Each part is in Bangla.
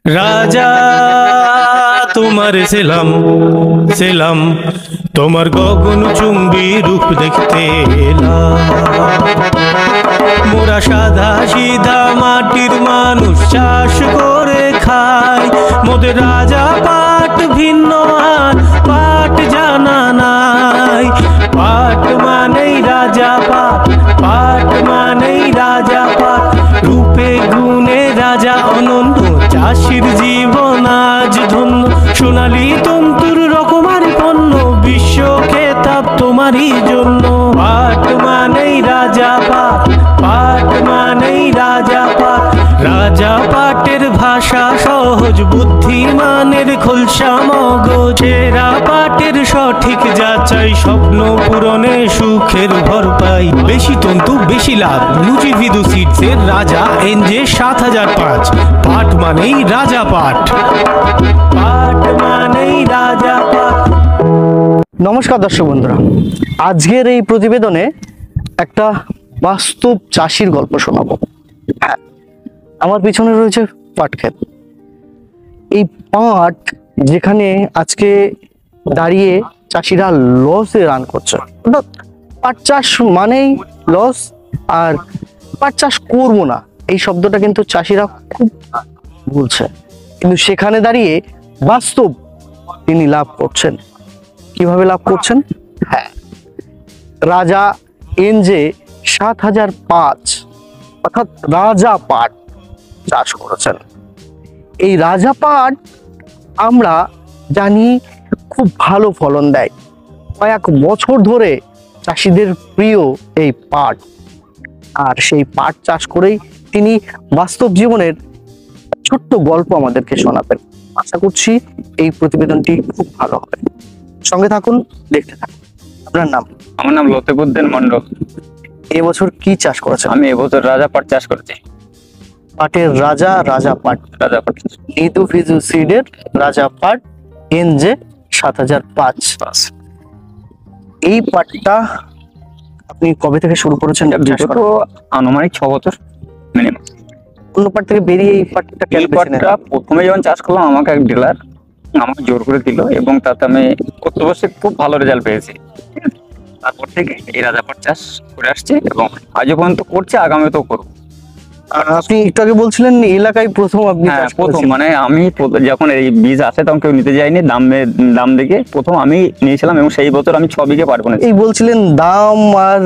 রাজা তোমার ছিলাম ছিলাম তোমার গগন চুম্বী রূপ দেখতে এলাম। মোরা সাদা সিধা মাটির মানুষ চাষ করে খাই, মোদের রাজা পাট ভিন্ন আর পাট জানা নাই। পাট মানেই রাজা পাট, পাট মানেই রাজা পাট, রূপে গুণে রাজা অনন্য, চাষির জীবন আজ ধন্য। সোনালী তন্তুর রকমারি পণ্য, বিশ্ব খেতাব তোমারই জন্য। পাট মানেই রাজা পাট, পাট মানেই রাজা পাট, রাজা পাটের ভাষা সহজ, বুদ্ধিমানের খোলসা মগজ। সেরা পাটের সঠিক যাচাই, স্বপ্ন পূরণে সুখের ভর পাই। বেশি তন্তু বেশি লাভ, লুচিভিদু সিডসের রাজা এনজে 7005। পাট মানেই রাজা পাট, পাট মানেই রাজা পাট। নমস্কার দর্শক বন্ধুরা, আজকের এই প্রতিবেদনে একটা বাস্তব চাষির গল্প শোনাবো। হ্যাঁ, আমার পিছনে রয়েছে পাট ক্ষেত। এই পাট যেখানে আজকে দাঁড়িয়ে চাষিরা লসে রান করছে, অর্থাৎ পাট চাষ মানেই লস, আর পাট চাষ করবো না এই শব্দটা কিন্তু চাষিরা খুব বলছে, কিন্তু সেখানে দাঁড়িয়ে বাস্তব তিনি লাভ করছেন। কিভাবে লাভ করছেন? হ্যাঁ, রাজা এনজে 7005 অর্থাৎ রাজা পাট চাষ করেছেন। এই রাজা পাট আমরা জানি খুব ভালো ফলন দেয়, কয়েক বছর ধরে চাষিদের প্রিয় এই পাট। আর সেই পাট চাষ করেই তিনি বাস্তব জীবনের ছোট্ট গল্প আমাদেরকে শোনাবেন। আশা করছি এই প্রতিবেদনটি খুব ভালো হবে, সঙ্গে থাকুন, দেখতে থাকুন। আপনার নাম? আমার নাম লতিফউদ্দিন মন্ডল। এবছর কি চাষ করেছেন? আমি এবছর রাজা পাট চাষ করেছি। পাটের রাজা, রাজা পাট, রাজা পাট নিদু ফিজু সিডের রাজা পাট এনজে 7005। এই পাটটা আপনি কবে থেকে শুরু করেছেন? বিগত আনুমানিক 6 বছর মিনিমাম। অন্য পাট থেকে বেরিয়ে এই পাটটা কেন এই বেছে নিলেন? পাটটা প্রথমে যখন চাষ করলাম আমাকে এক ডিলার আমাকে জোর করে দিল, এবং তাতে আমি করতে বসে খুব ভালো রেজাল্ট পেয়েছি। তারপর থেকে এই রাজা পাট চাষ করে আসছি এবং আজও পর্যন্ত করছি, আগামীতেও করবো। আপনি একটু আগে বলছিলেন এলাকায় প্রথম আপনি হ্যাঁ, চাষ প্রথম, করেছেন। মানে আমি যখন এই বীজ আসে তখন কেউ নিতে যায়নি, দাম দেখে প্রথম আমি নিয়েছিলাম, এবং সেই বছর আমি 6 বিঘে পাট করেছি। এই বলছিলেন দাম আর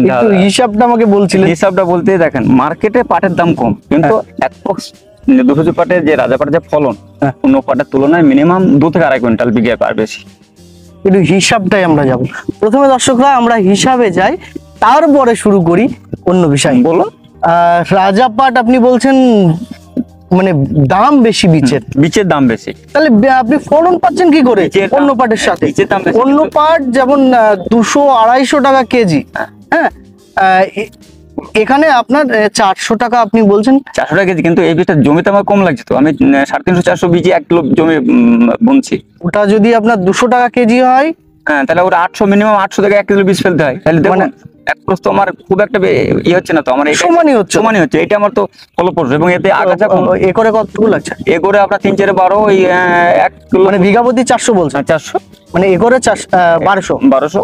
একটু হিসাবটা আমাকে বলছিলেন। হিসাবটা বলতে দেখেন, মার্কেটে পাটের দাম কম, কিন্তু অ্যাপ্রক্স 200 পাটের যে রাজা পাটের যে ফলন অন্য পাটের তুলনায় মিনিমাম 2 থেকে 2.5 কুইন্টাল বিঘে পার বেশি। একটু হিসাবটাই আমরা যাব। প্রথমে দর্শকরা আমরা হিসাবে যাই, তারপরে শুরু করি অন্য বিষয়। বলুন। রাজা পাট আপনি বলছেন মানে দাম বেশি বীজের দাম বেশি, তাহলে আপনি ফলন পাচ্ছেন কি করে বীজের দাম- অন্য পাটের সাথে? বীজের দাম বেশি, অন্য পাট যেমন 200-250 টাকা কেজি, হ্যাঁ, এখানে আপনার 400 টাকা আপনি বলছেন। 400 টাকা কেজি, কিন্তু এই বীজটা জমিতে আমার কম লাগছে, তো আমি 350-400 বীজে 1 কিলো জমি বুনছি। ওটা যদি আপনার 200 টাকা কেজি হয়, হ্যাঁ, তাহলে ওটা 800, মিনিমাম 800 থেকে 1 কিলো বীজ ফেলতে হয়। তাহলে দেখুন অ্যাপ্রক্স তো আমার খুব একটা ইয়ে হচ্ছে না, তো আমার সমানই হচ্ছে। সমানই হচ্ছে, এটা আমার তো ফলপ্রসূ, এবং এতে আগাছা কম। একরে কতটুকু লাগছে? একরে আপনার 3-4-12 ওই 1 কিলো, মানে বিঘা প্রতি 400 বলছেন, 400, মানে একরে 1200।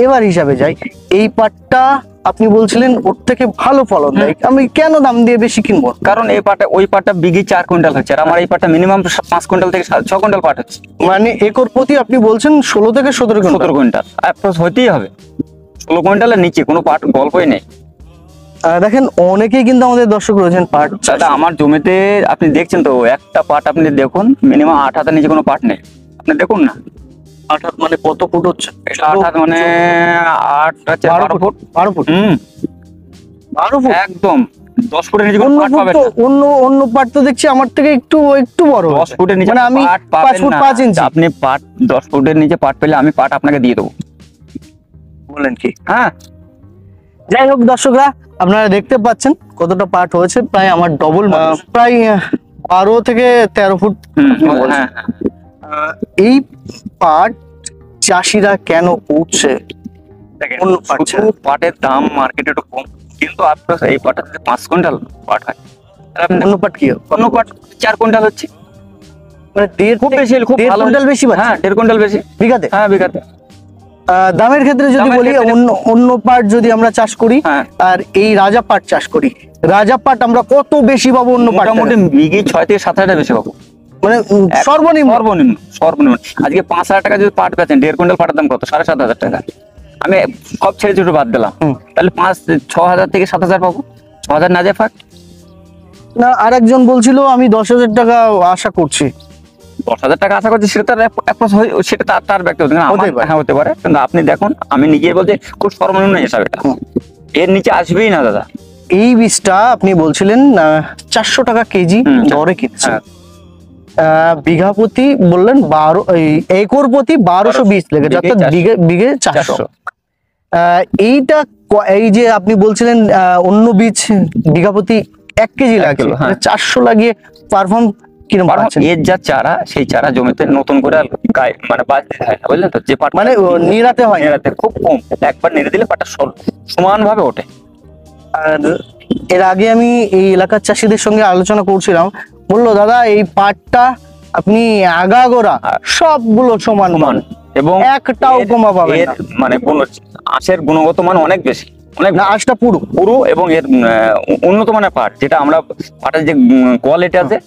এবার হিসাবে যাই, এই পাটটা আপনি বলছিলেন ওর থেকে ভালো ফলন দেয়, আমি কেন দাম দিয়ে বেশি কিনবো? কারণ এই পাটটা ওই পাটটা বিঘে 4 কুইন্টাল হচ্ছে, আর আমার এই পাটটা মিনিমাম 5 কুইন্টাল থেকে 6 কুইন্টাল পাট হচ্ছে। মানে একর প্রতি আপনি বলছেন 16 থেকে 17 কুইন্টাল অ্যাপ্রক্স হইতেই হবে। 16 কুইন্টালের নিচে কোনো পাট গল্পই নেই। দেখেন অনেকেই কিন্তু আমাদের দর্শক রয়েছেন পাট দাদা, আমার জমিতে আপনি দেখছেন তো, একটা পাট আপনি দেখুন, মিনিমাম 8 হাতের নিচে কোনো পাট নেই। আপনি দেখুন না, 8 হাত মানে কত ফুট হচ্ছে? 8 হাত মানে 8 আছে 12 ফুট। 12 ফুট 12 ফুট একদম 10 ফুটের নিচে কোনো পাট পাবেন না। অন্য পাট তো দেখছি আমার থেকে একটু বড়, 10 ফুটের নিচে মানে আমি পাট 5 পাবেন ফুট না। 5 ইঞ্চি। আপনি পাট 10 ফুটের নিচে পাট পেলে আমি পাট আপনাকে দিয়ে দেবো। বলেন কি? হ্যাঁ, যাই হোক দর্শকরা, আপনারা দেখতে পাচ্ছেন কতটা পাট হয়েছে, প্রায় আমার ডবল, প্রায় 12 থেকে 13 ফুট। হ্যাঁ, এই পাট চাষিরা কেন উঠছে? দেখেন, অন্য পাট শুধু পাটের দাম মার্কেটে একটু কম, কিন্তু আপনার এই পাটের 5 কুইন্টাল পাট হয়, অন্য পাট কি অন্য পাট 4 কুইন্টাল হচ্ছে, মানে খুব বেশি, খুব দেড় ভালো কুইন্টাল বেশি পাচ্ছে? হ্যাঁ 1.5 কুইন্টাল বেশি বিঘাতে? হ্যাঁ বিঘাতে। দামের ক্ষেত্রে যদি দামের বলি, ক্ষেত্রে- অন্য পাট যদি আমরা চাষ করি হ্যাঁ। আর এই রাজা পাট চাষ করি, রাজা পাট আমরা কত বেশি পাবো অন্য পাট? মোটামুটি বিঘে 6 থেকে 7 হাজার বেশি পাবো, মানে সর্বনিম্ন। সর্বনিম্ন। আজকে 5,000 টাকা যদি পাট বেচেন, 1.5 কুইন্টাল পাটের দাম কত? 7,500 টাকা। আমি সব ছেড়ে ছোট বাদ দিলাম, তাহলে 6,000 থেকে 7,000 পাবো। 6,000 না যায় ফাঁক। না, আরেকজন বলছিল আমি 10,000 টাকা আশা করছি। 10,000 টাকা আশা করছি, সেটা সেটা তার ব্যক্তিগত, হ্যাঁ হতে পারে, কিন্তু আপনি দেখুন, আমি নিজেই বলছি খুব সর্বনিম্ন হিসাব এটা, এর নিচে আসবেই না দাদা। এই বীজটা আপনি বলছিলেন 400 টাকা কেজি দরে কিনছে, বিঘা প্রতি বললেন 12, একর প্রতি 1220 লেগেছে, অর্থাৎ বিঘে 400। এইটা এই যে আপনি বলছিলেন অন্য বীজ বিঘা প্রতি 1 কেজি লাগে, 400 লাগিয়ে পারফর্ম কিরকম পাচ্ছেন? এর যা চারা, সেই চারা জমিতে নতুন করে গায়ে মানে বাজ দিতে হয় না, বুঝলেন তো? যে পাট মানে নিরাতে হয়, নিরাতে খুব কম, একবার নেড়ে দিলে পাটটা সমান ভাবে ওঠে। আর এর আগে আমি এই এলাকার চাষিদের সঙ্গে আলোচনা করছিলাম, বললো দাদা এই পাটটা আপনি আগাগোড়া সবগুলো সমান মান, এবং একটাও কমা পাবেন না। মানে আঁশের গুণগত মান অনেক বেশি, অনেক না, আঁশটা পুরো পুরো, এবং এর উন্নত মানের পাট, যেটা আমরা পাটের যে কোয়ালিটি আছে,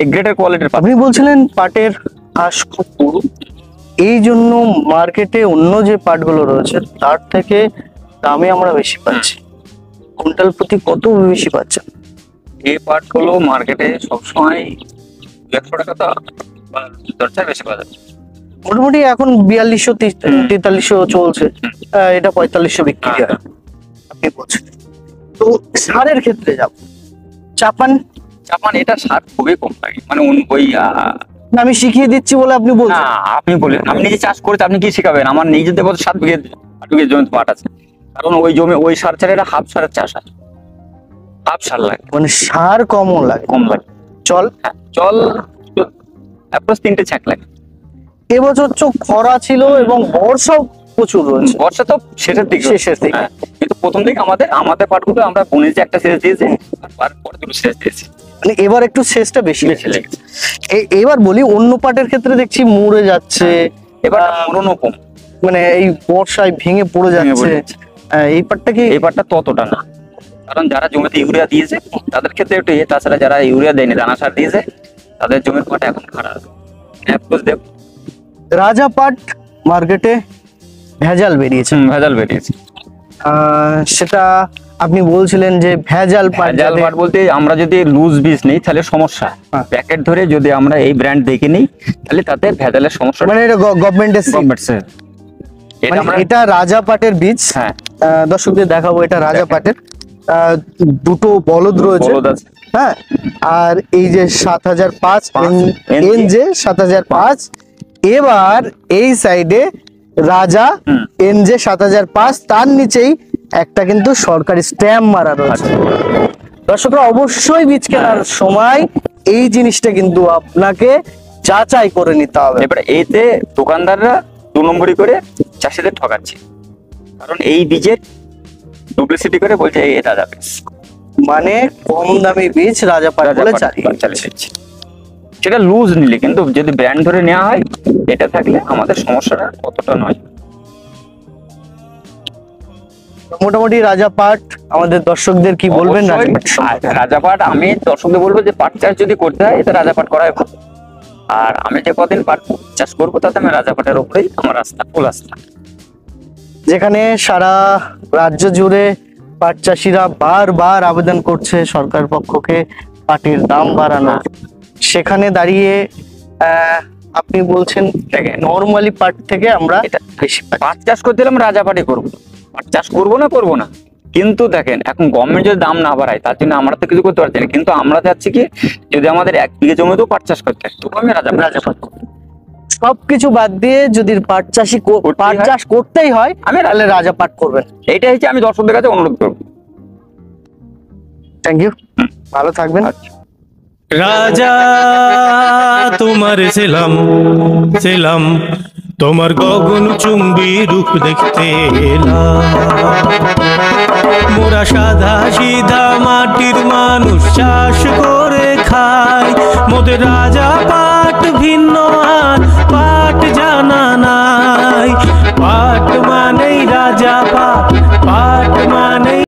এই গ্রেডের কোয়ালিটির পাট। আপনি বলছিলেন পাটের আঁশ খুব পুরো, এই জন্য মার্কেটে অন্য যে পাটগুলো রয়েছে তার থেকে দামে আমরা বেশি পাচ্ছি। কুইন্টাল প্রতি কত বেশি পাচ্ছেন? এই পাটগুলো মার্কেটে সবসময় 100 টাকা তো দরকার বেশি পাওয়া যাবে। মোটামুটি এখন 4200-4300 চলছে, এটা 4500 বিক্রি হয় আপনি বলছেন। তো সারের ক্ষেত্রে যাব, চাপান এটা সার খুবই কম লাগে, মানে ওই আমি শিখিয়ে দিচ্ছি বলে আপনি বলছেন? না, আপনি বলেন, আমি নিজে চাষ করেছি, আপনি কি শিখাবেন? আমার নিজেদের বলতে 7 বিঘে জমিতে পাট আছে, কারণ ওই জমি ওই সার ছাড়া এটা হাফ সারের চাষ হয়, হাফ সার লাগে, মানে সার কম লাগে। চল জল অ্যাপ্রোচ 3টে ছ্যাঁক লাগে। এবছর খরা ছিল এবং বর্ষাও প্রচুর রয়েছে। বর্ষা তো শেষের দিকে, কিন্তু প্রথম দিকে আমাদের পাটগুলো আমরা বুনেছি, একটা সেচ দিয়েছি, আর পরে 2টো সেচ দিয়েছি, মানে এবার একটু সেচটা বেশি লেগেছে। এবার বলি, অন্য পাটের ক্ষেত্রে দেখছি মরে যাচ্ছে, এবার মরণও কম, মানে এই বর্ষায় ভেঙে পড়ে যাচ্ছে। এই পাটটা ততটা না, কারণ যারা জমিতে ইউরিয়া দিয়েছে তাদের ক্ষেত্রে একটু তাছাড়া যারা ইউরিয়া দেয়নি, দানা সার দিয়েছে, তাদের জমির পাট এখন খারাপ। রাজা পাট মার্কেটে ভেজাল বেরিয়েছে, সেটা আপনি বলছিলেন যে ভেজাল পাট বলতে আমরা যদি লুজ বীজ নেই তাহলে সমস্যা, প্যাকেট ধরে যদি আমরা এই ব্র্যান্ড দেখে নিই তাহলে তাতে ভেজালের সমস্যা, মানে এটা গভর্নমেন্টের। এটা রাজা পাটের বীজ, দর্শকদের দেখাবো, এটা রাজা পাটের, দুটো বলদ রয়েছে, হ্যাঁ, আর এই যে 7005 NJ 7005, এবার এই সাইডে রাজা NJ 7005, তার নিচেই একটা কিন্তু সরকারি স্ট্যাম্প মারা রয়েছে। দর্শকরা অবশ্যই বীজ কেনার সময় এই জিনিসটা কিন্তু আপনাকে যাচাই করে নিতে হবে। এবারে এতে দোকানদাররা 2 নম্বরই করে চাষিদের ঠকাচ্ছে, কারণ এই বীজের ডুপ্লিসিটি করে বলছে এই রাজা বীজ, মানে কম দামি বীজ রাজা পাট বলে চালিয়ে। সেটা লুজ নিলে, কিন্তু যদি ব্র্যান্ড ধরে নেওয়া হয়, এটা থাকলে আমাদের সমস্যাটা কতটা নয়। মোটামুটি রাজা পাট আমাদের দর্শকদের কি বলবেন? রাজা পাট আমি দর্শকদের বলবো যে পাট চাষ যদি করতে হয় এটা রাজা পাট করাই ভালো, আর আমি যে কদিন পাট চাষ করবো তাতে আমি রাজা পাটের উপরেই আমার আস্থা, ফুল আস্থা। যেখানে সারা রাজ্য জুড়ে পাট চাষিরা বারবার আবেদন করছে সরকার পক্ষকে পাটের দাম বাড়ানো, সেখানে দাঁড়িয়ে আপনি বলছেন নরমালি পাট থেকে আমরা এটা বেশি পাট চাষ করতে হলে আমরা রাজা পাটই করবো, পাট চাষ করবো না, কিন্তু দেখেন এখন গভর্নমেন্ট যদি দাম না বাড়ায় তার জন্য আমরা তো কিছু করতে পারছি না, কিন্তু আমরা চাচ্ছি কি যদি আমাদের 1 বিঘে জমিতেও পাট চাষ করতে হয় তবু আমি রাজা পাট করবো। সবকিছু বাদ দিয়ে যদি পাট চাষ করতেই হয় আমি তাহলে রাজা পাট করবেন, এইটা হচ্ছে আমি দর্শকদের কাছে অনুরোধ করবো। থ্যাংক ইউ, ভালো থাকবেন। রাজা তোমার ছিলাম তোমার গগন চুম্বী রূপ দেখতে এলাম। মোরা সাদা সিধা মাটির মানুষ চাষ করে